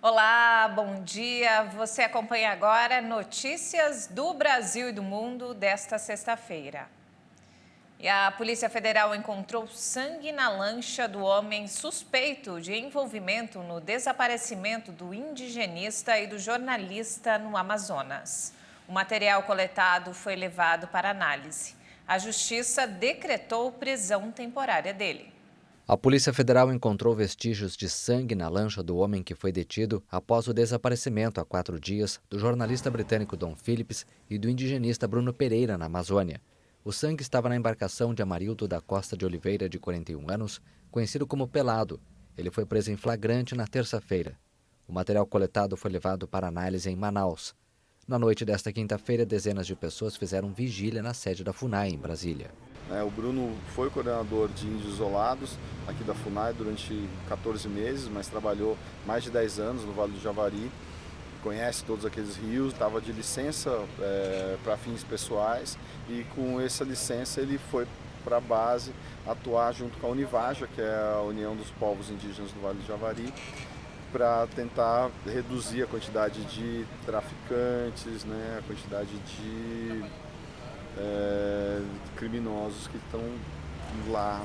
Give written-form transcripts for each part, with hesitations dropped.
Olá, bom dia. Você acompanha agora notícias do Brasil e do mundo desta sexta-feira. E a Polícia Federal encontrou sangue na lancha do homem suspeito de envolvimento no desaparecimento do indigenista e do jornalista no Amazonas. O material coletado foi levado para análise. A Justiça decretou prisão temporária dele. A Polícia Federal encontrou vestígios de sangue na lancha do homem que foi detido após o desaparecimento há 4 dias do jornalista britânico Dom Phillips e do indigenista Bruno Pereira, na Amazônia. O sangue estava na embarcação de Amarildo da Costa de Oliveira, de 41 anos, conhecido como Pelado. Ele foi preso em flagrante na terça-feira. O material coletado foi levado para análise em Manaus. Na noite desta quinta-feira, dezenas de pessoas fizeram vigília na sede da FUNAI, em Brasília. O Bruno foi coordenador de índios isolados aqui da FUNAI durante 14 meses, mas trabalhou mais de 10 anos no Vale do Javari, conhece todos aqueles rios, estava de licença para fins pessoais e com essa licença ele foi para a base atuar junto com a Univaja, que é a União dos Povos Indígenas do Vale do Javari, para tentar reduzir a quantidade de traficantes, a quantidade de criminosos que estão lá,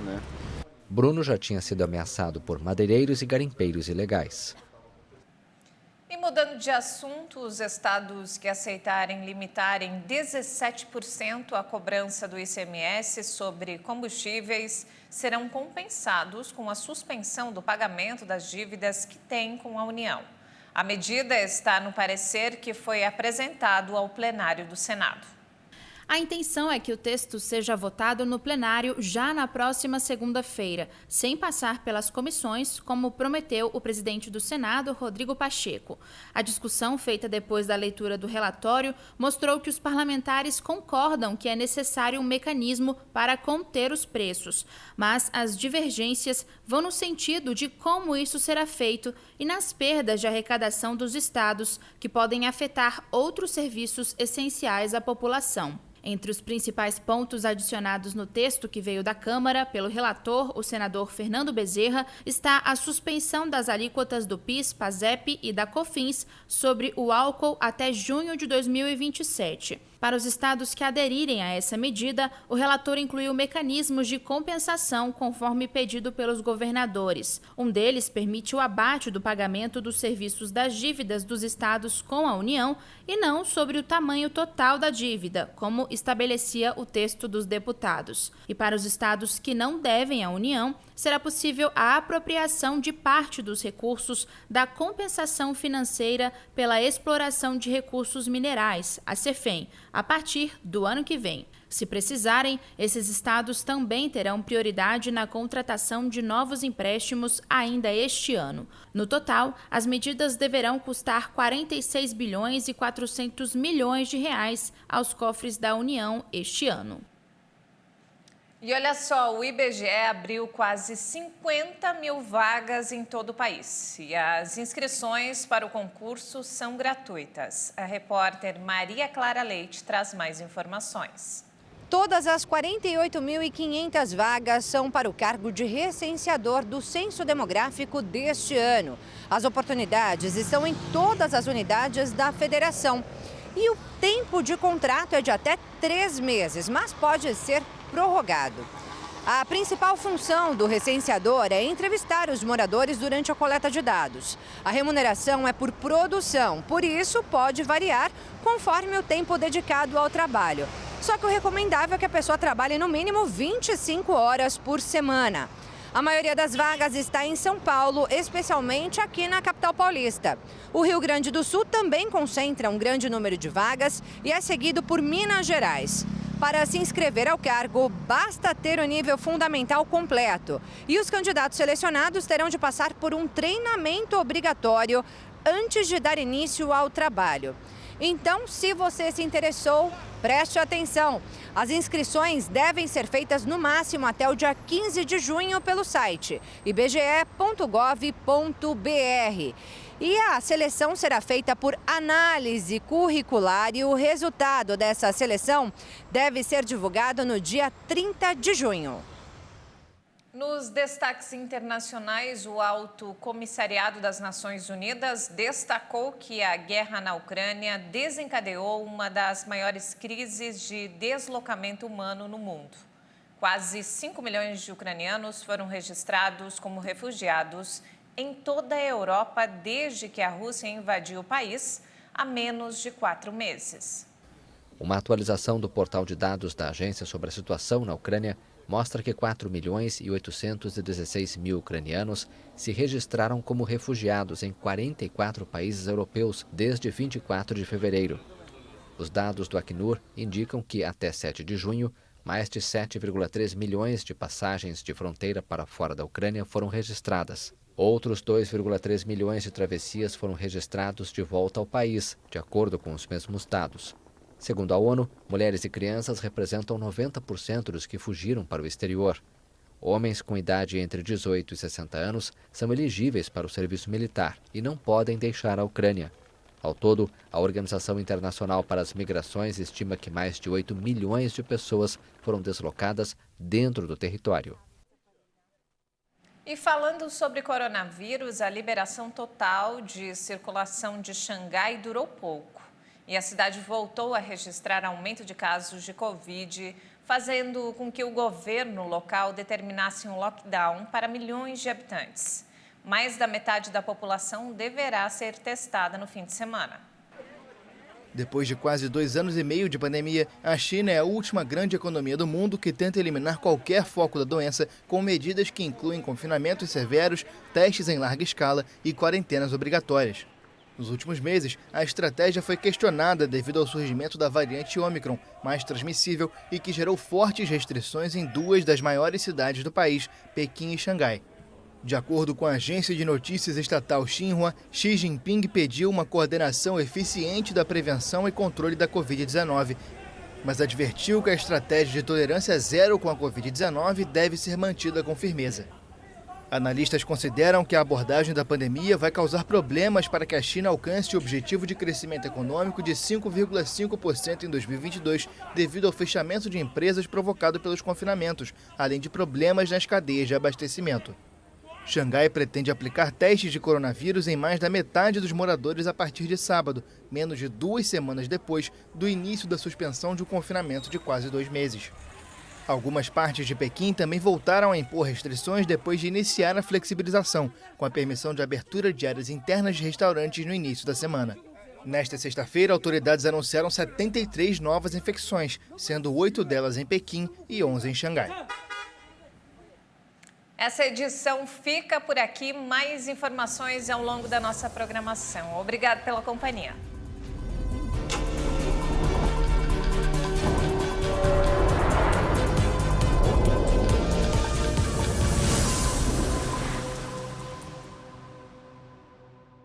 Bruno já tinha sido ameaçado por madeireiros e garimpeiros ilegais. E mudando de assunto, os estados que aceitarem limitar em 17% a cobrança do ICMS sobre combustíveis serão compensados com a suspensão do pagamento das dívidas que têm com a União. A medida está no parecer que foi apresentado ao plenário do Senado. A intenção é que o texto seja votado no plenário já na próxima segunda-feira, sem passar pelas comissões, como prometeu o presidente do Senado, Rodrigo Pacheco. A discussão feita depois da leitura do relatório mostrou que os parlamentares concordam que é necessário um mecanismo para conter os preços, mas as divergências vão no sentido de como isso será feito e nas perdas de arrecadação dos estados, que podem afetar outros serviços essenciais à população. Entre os principais pontos adicionados no texto que veio da Câmara pelo relator, o senador Fernando Bezerra, está a suspensão das alíquotas do PIS, PASEP e da COFINS sobre o álcool até junho de 2027. Para os estados que aderirem a essa medida, o relator incluiu mecanismos de compensação conforme pedido pelos governadores. Um deles permite o abate do pagamento dos serviços das dívidas dos estados com a União e não sobre o tamanho total da dívida, como estabelecia o texto dos deputados. E para os estados que não devem à União, será possível a apropriação de parte dos recursos da compensação financeira pela exploração de recursos minerais, a CEFEM, a partir do ano que vem. Se precisarem, esses estados também terão prioridade na contratação de novos empréstimos ainda este ano. No total, as medidas deverão custar 46 bilhões e 400 milhões de reais aos cofres da União este ano. E olha só, o IBGE abriu quase 50 mil vagas em todo o país. E as inscrições para o concurso são gratuitas. A repórter Maria Clara Leite traz mais informações. Todas as 48.500 vagas são para o cargo de recenseador do Censo Demográfico deste ano. As oportunidades estão em todas as unidades da federação. E o tempo de contrato é de até 3 meses, mas pode ser prorrogado. A principal função do recenseador é entrevistar os moradores durante a coleta de dados. A remuneração é por produção, por isso pode variar conforme o tempo dedicado ao trabalho. Só que o recomendável é que a pessoa trabalhe no mínimo 25 horas por semana. A maioria das vagas está em São Paulo, especialmente aqui na capital paulista. O Rio Grande do Sul também concentra um grande número de vagas e é seguido por Minas Gerais. Para se inscrever ao cargo, basta ter o nível fundamental completo. E os candidatos selecionados terão de passar por um treinamento obrigatório antes de dar início ao trabalho. Então, se você se interessou, preste atenção. As inscrições devem ser feitas no máximo até o dia 15 de junho pelo site ibge.gov.br. E a seleção será feita por análise curricular e o resultado dessa seleção deve ser divulgado no dia 30 de junho. Nos destaques internacionais, o Alto Comissariado das Nações Unidas destacou que a guerra na Ucrânia desencadeou uma das maiores crises de deslocamento humano no mundo. Quase 5 milhões de ucranianos foram registrados como refugiados em toda a Europa desde que a Rússia invadiu o país há menos de 4 meses. Uma atualização do portal de dados da agência sobre a situação na Ucrânia mostra que 4.816.000 ucranianos se registraram como refugiados em 44 países europeus desde 24 de fevereiro. Os dados do Acnur indicam que, até 7 de junho, mais de 7,3 milhões de passagens de fronteira para fora da Ucrânia foram registradas. Outros 2,3 milhões de travessias foram registrados de volta ao país, de acordo com os mesmos dados. Segundo a ONU, mulheres e crianças representam 90% dos que fugiram para o exterior. Homens com idade entre 18 e 60 anos são elegíveis para o serviço militar e não podem deixar a Ucrânia. Ao todo, a Organização Internacional para as Migrações estima que mais de 8 milhões de pessoas foram deslocadas dentro do território. E falando sobre coronavírus, a liberação total de circulação de Xangai durou pouco. E a cidade voltou a registrar aumento de casos de Covid, fazendo com que o governo local determinasse um lockdown para milhões de habitantes. Mais da metade da população deverá ser testada no fim de semana. Depois de quase 2 anos e meio de pandemia, a China é a última grande economia do mundo que tenta eliminar qualquer foco da doença com medidas que incluem confinamentos severos, testes em larga escala e quarentenas obrigatórias. Nos últimos meses, a estratégia foi questionada devido ao surgimento da variante Ômicron, mais transmissível e que gerou fortes restrições em 2 das maiores cidades do país, Pequim e Xangai. De acordo com a agência de notícias estatal Xinhua, Xi Jinping pediu uma coordenação eficiente da prevenção e controle da Covid-19, mas advertiu que a estratégia de tolerância zero com a Covid-19 deve ser mantida com firmeza. Analistas consideram que a abordagem da pandemia vai causar problemas para que a China alcance o objetivo de crescimento econômico de 5,5% em 2022, devido ao fechamento de empresas provocado pelos confinamentos, além de problemas nas cadeias de abastecimento. Xangai pretende aplicar testes de coronavírus em mais da metade dos moradores a partir de sábado, menos de 2 semanas depois do início da suspensão de um confinamento de quase 2 meses. Algumas partes de Pequim também voltaram a impor restrições depois de iniciar a flexibilização, com a permissão de abertura de áreas internas de restaurantes no início da semana. Nesta sexta-feira, autoridades anunciaram 73 novas infecções, sendo 8 delas em Pequim e 11 em Xangai. Essa edição fica por aqui. Mais informações ao longo da nossa programação. Obrigada pela companhia.